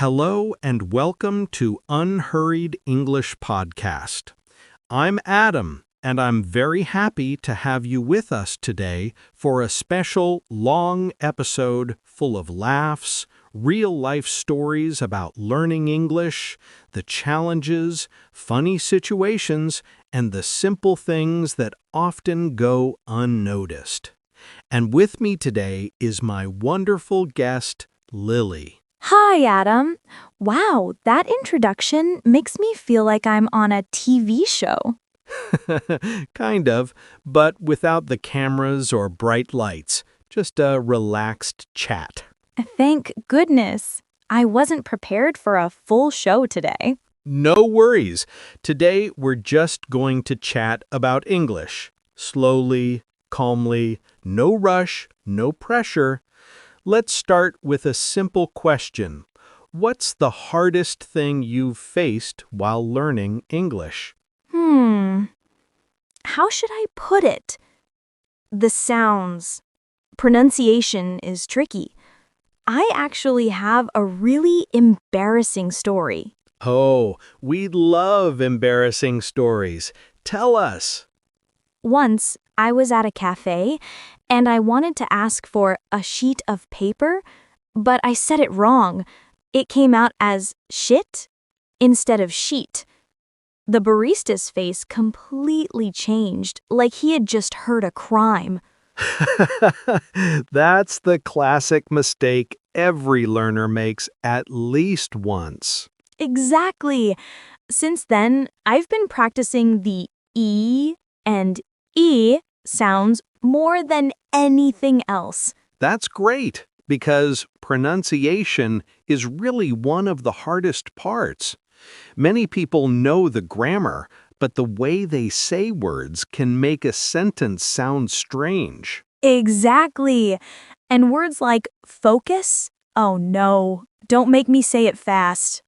Hello and welcome to Unhurried English Podcast. I'm Adam, and I'm very happy to have you with us today for a special long episode full of laughs, real-life stories about learning English, the challenges, funny situations, and the simple things that often go unnoticed. And with me today is my wonderful guest, Lily. Hi, Adam. Wow, that introduction makes me feel like I'm on a TV show. Kind of, but without the cameras or bright lights. Just a relaxed chat. Thank goodness. I wasn't prepared for a full show today. No worries. Today we're just going to chat about English. Slowly, calmly, no rush, no pressure. Let's start with a simple question. What's the hardest thing you've faced while learning English? How should I put it? The sounds. Pronunciation is tricky. I actually have a really embarrassing story. Oh, we love embarrassing stories. Tell us. Once, I was at a cafe, and I wanted to ask for a sheet of paper, but I said it wrong. It came out as shit instead of sheet. The barista's face completely changed, like he had just heard a crime. That's the classic mistake every learner makes at least once. Exactly. Since then, I've been practicing the E and E sounds more than anything else. That's great, because pronunciation is really one of the hardest parts. Many people know the grammar, but the way they say words can make a sentence sound strange. Exactly. And words like focus? Oh no, don't make me say it fast.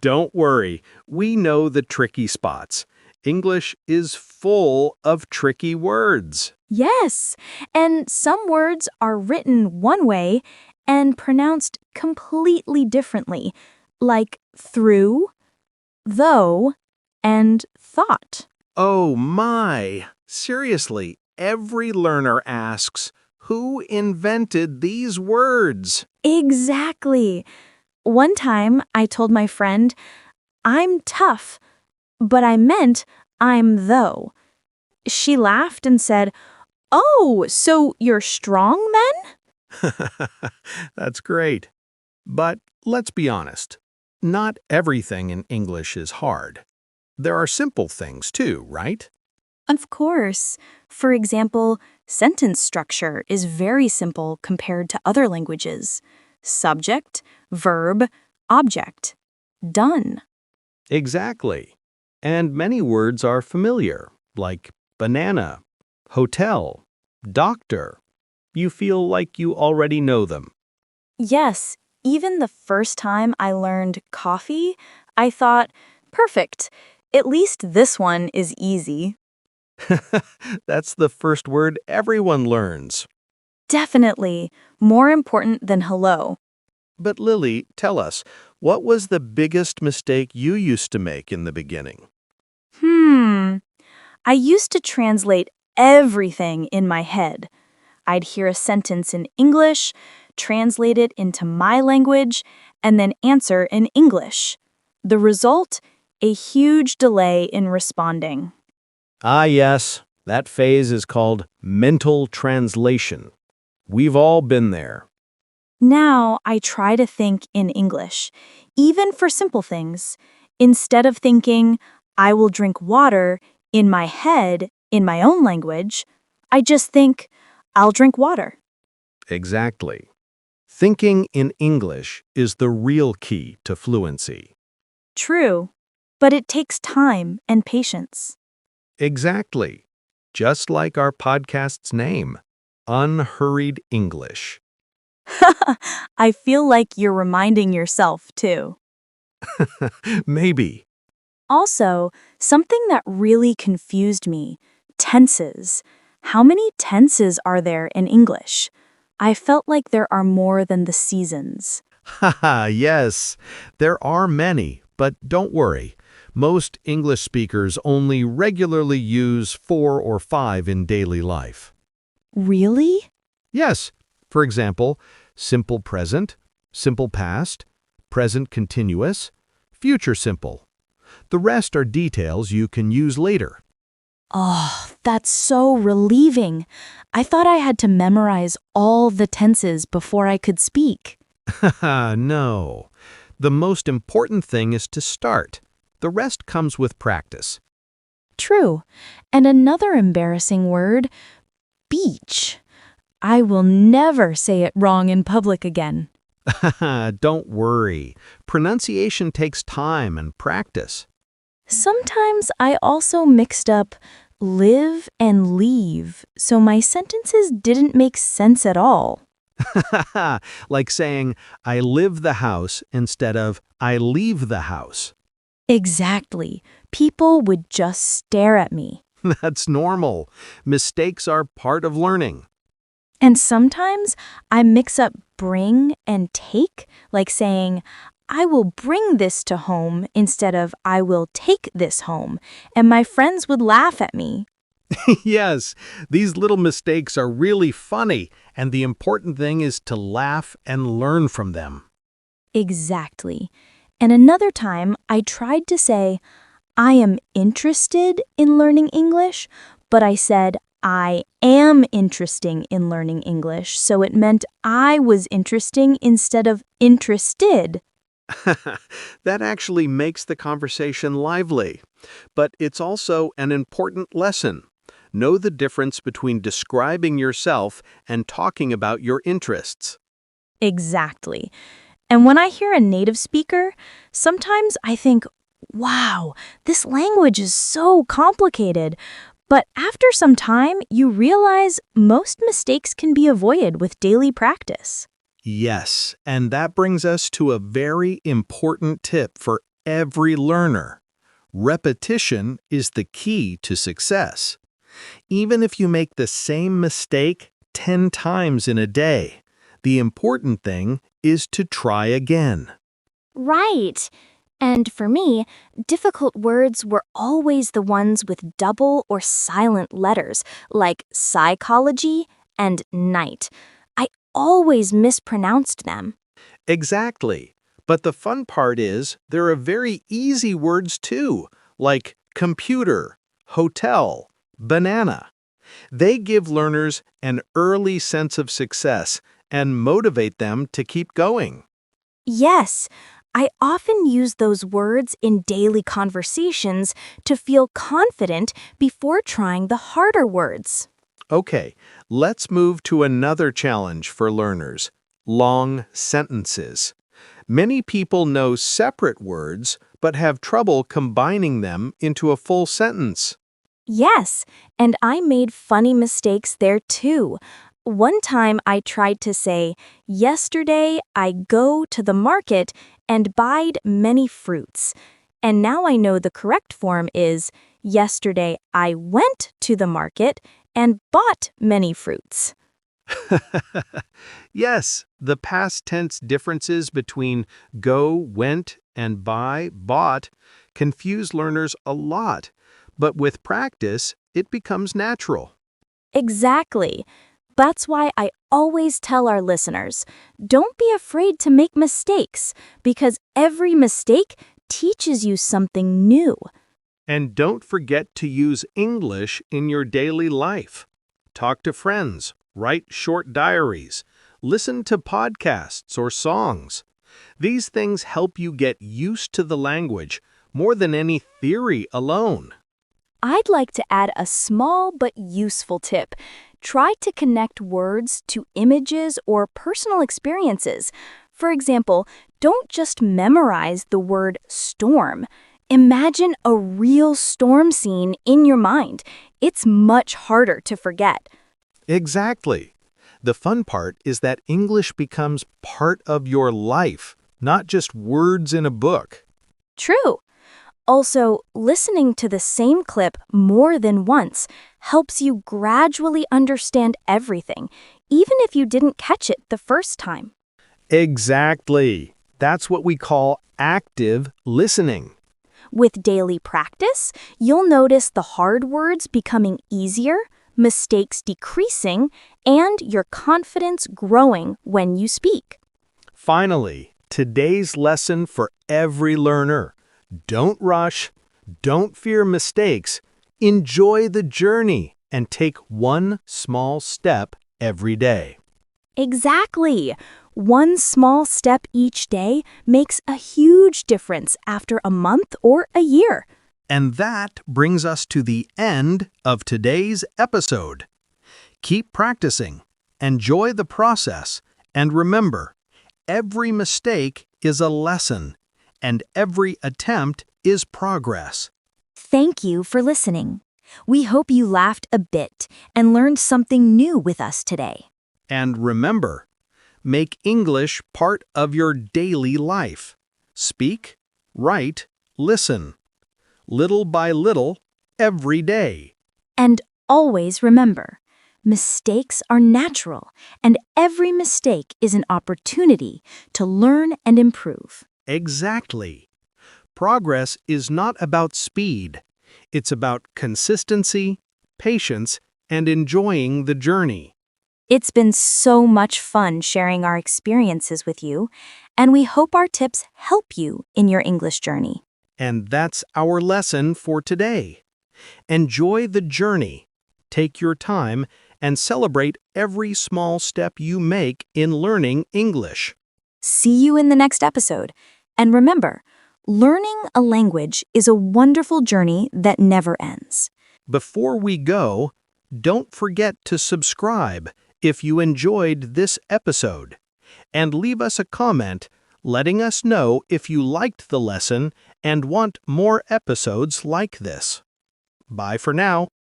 Don't worry, we know the tricky spots. English is full of tricky words. Yes, and some words are written one way and pronounced completely differently, like through, though, and thought. Oh my! Seriously, every learner asks, who invented these words? Exactly. One time I told my friend, I'm tough, but I meant I'm though. She laughed and said, Oh, so you're strong then? That's great. But let's be honest, not everything in English is hard. There are simple things too, right? Of course. For example, sentence structure is very simple compared to other languages. Subject, verb, object. Done. Exactly. And many words are familiar, like banana, hotel, doctor. You feel like you already know them. Yes, even the first time I learned coffee, I thought, perfect. At least this one is easy. That's the first word everyone learns. Definitely. More important than hello. But Lily, tell us, what was the biggest mistake you used to make in the beginning? I used to translate everything in my head. I'd hear a sentence in English, translate it into my language, and then answer in English. The result? A huge delay in responding. Ah, yes, that phase is called mental translation. We've all been there. Now I try to think in English, even for simple things. Instead of thinking, I will drink water in my head in my own language, I just think, I'll drink water. Exactly. Thinking in English is the real key to fluency. True, but it takes time and patience. Exactly. Just like our podcast's name, Unhurried English. I feel like you're reminding yourself, too. Maybe. Also, something that really confused me, tenses. How many tenses are there in English? I felt like there are more than the seasons. Haha, yes, there are many, but don't worry. Most English speakers only regularly use 4 or 5 in daily life. Really? Yes, for example, simple present, simple past, present continuous, future simple. The rest are details you can use later. Oh, that's so relieving. I thought I had to memorize all the tenses before I could speak. Haha, no. The most important thing is to start. The rest comes with practice. True. And another embarrassing word, beach. I will never say it wrong in public again. Don't worry. Pronunciation takes time and practice. Sometimes I also mixed up live and leave, so my sentences didn't make sense at all. Like saying, I live the house instead of I leave the house. Exactly. People would just stare at me. That's normal. Mistakes are part of learning. And sometimes I mix up bring and take, like saying, I will bring this to home instead of I will take this home, and my friends would laugh at me. Yes, these little mistakes are really funny, and the important thing is to laugh and learn from them. Exactly. And another time I tried to say, I am interested in learning English, but I said, I am interesting in learning English, so it meant I was interesting instead of interested. That actually makes the conversation lively. But it's also an important lesson. Know the difference between describing yourself and talking about your interests. Exactly. And when I hear a native speaker, sometimes I think, wow, this language is so complicated. But after some time, you realize most mistakes can be avoided with daily practice. Yes, and that brings us to a very important tip for every learner. Repetition is the key to success. Even if you make the same mistake 10 times in a day, the important thing is to try again. Right. And for me, difficult words were always the ones with double or silent letters, like psychology and night. I always mispronounced them. Exactly. But the fun part is there are very easy words too, like computer, hotel, banana. They give learners an early sense of success and motivate them to keep going. Yes, I often use those words in daily conversations to feel confident before trying the harder words. Okay, let's move to another challenge for learners, long sentences. Many people know separate words but have trouble combining them into a full sentence. Yes, and I made funny mistakes there too. One time I tried to say, yesterday I go to the market and buyed many fruits. And now I know the correct form is, yesterday I went to the market and bought many fruits. Yes, the past tense differences between go, went, and buy, bought confuse learners a lot, but with practice, it becomes natural. Exactly. That's why I always tell our listeners, don't be afraid to make mistakes, because every mistake teaches you something new. And don't forget to use English in your daily life. Talk to friends, write short diaries, listen to podcasts or songs. These things help you get used to the language more than any theory alone. I'd like to add a small but useful tip. Try to connect words to images or personal experiences. For example, don't just memorize the word storm. Imagine a real storm scene in your mind. It's much harder to forget. Exactly. The fun part is that English becomes part of your life, not just words in a book. True. Also, listening to the same clip more than once helps you gradually understand everything, even if you didn't catch it the first time. Exactly. That's what we call active listening. With daily practice, you'll notice the hard words becoming easier, mistakes decreasing, and your confidence growing when you speak. Finally, today's lesson for every learner. Don't rush, don't fear mistakes, enjoy the journey, and take one small step every day. Exactly. One small step each day makes a huge difference after a month or a year. And that brings us to the end of today's episode. Keep practicing, enjoy the process, and remember, every mistake is a lesson, and every attempt is progress. Thank you for listening. We hope you laughed a bit and learned something new with us today. And remember, make English part of your daily life. Speak, write, listen. Little by little, every day. And always remember, mistakes are natural, and every mistake is an opportunity to learn and improve. Exactly. Progress is not about speed. It's about consistency, patience, and enjoying the journey. It's been so much fun sharing our experiences with you, and we hope our tips help you in your English journey. And that's our lesson for today. Enjoy the journey. Take your time and celebrate every small step you make in learning English. See you in the next episode. And remember, learning a language is a wonderful journey that never ends. Before we go, don't forget to subscribe if you enjoyed this episode, and leave us a comment letting us know if you liked the lesson and want more episodes like this. Bye for now.